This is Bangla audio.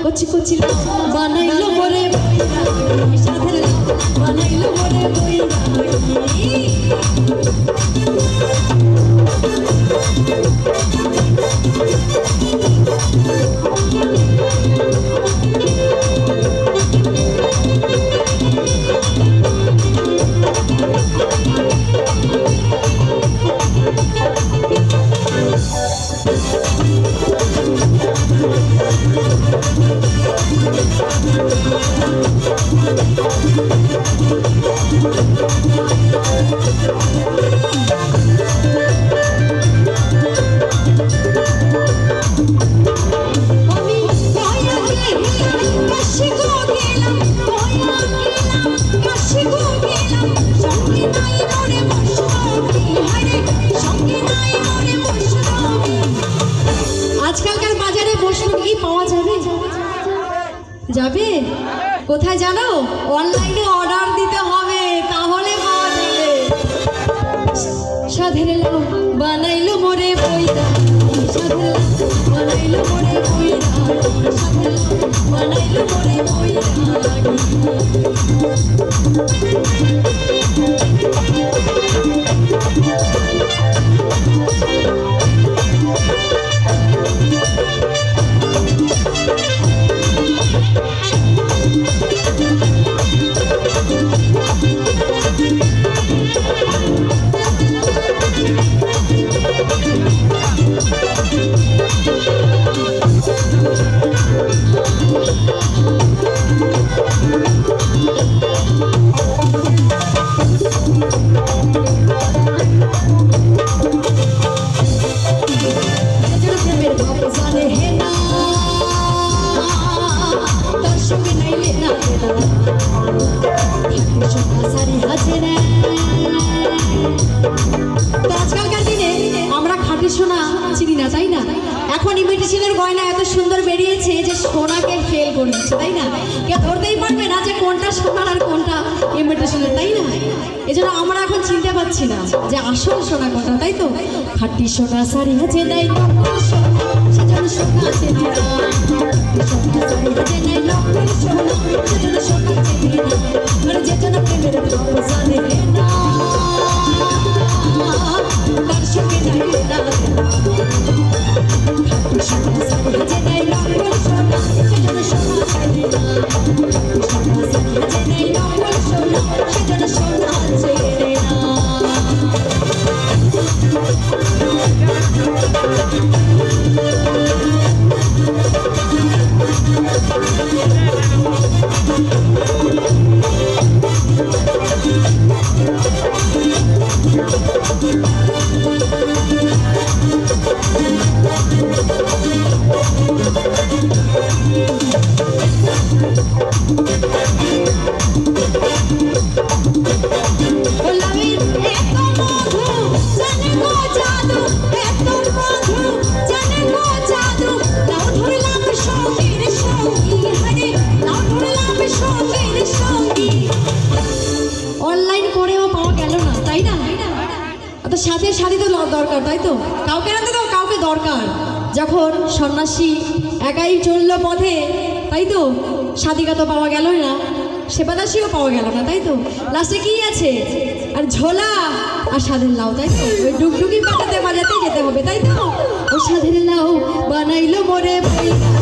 কচি কচি বানাইলো মোরে সাথে বানাইলো মোরে আজকালকার বাজারে বসুন পাওয়া যাবে যাবে কোথায় জানো অনলাইনে অর্ডার দিতে হবে তাহলে পাওয়া যাবে সাধের লাউ বানাইলো মোরে বইরা সাধের লাউ বানাইলো মোরে বইরা সাধের লাউ বানাইলো মোরে বইরা আজকালকার দিনে আমরা খাঁটি সোনা চিনি না তাই না এখন ইমিটেশনের গয়না এত সুন্দর বেরিয়েছে যে সোনাকে ফেল করে দিচ্ছে তাই না কেউ ধরতেই পারবে না যে কোনটা সোনার আর কোনটা ইমিটেশনের তাই না এজন্য আমরা এখন চিনতে পারছি না যে আসল সোনা কোনটা তাই তো খাঁটি সোনা শাড়ি হাতে দেয় সেজন্য সোনা চেনে না সোনা শাড়ি হাতে নেয় নকল সোনা সেজন্য সোনা চেনে না আর যেজন্য প্রেমের ভাব জানে না তার সঙ্গে নাই না খাঁটি সোনা শাড়ি হাতে নেয় নকল সোনা সেজন্য সোনা চেনে না সোনা শাড়ি হাতে নেয় নকল সোনা সেজন্য সোনা চেনে না অনলাইন করেও পাওয়া গেল না তাই না তো সাথে শাড়ি তো দরকার তাই তো কাউকে না তো কাউকে দরকার যখন সন্ন্যাসী একাই চলল পথে তাই তো সাদিকা তো পাওয়া গেল না সেবাদাসীও পাওয়া গেল না তাই তো লাস্টে কি আছে আর ঝোলা আর সাধের লাউ তাই তো ওই ডুগডুগি বাজাতে বাজাতে যেতে হবে তাই তো ও সাধের লাউ বানাইলো মোরে বইরা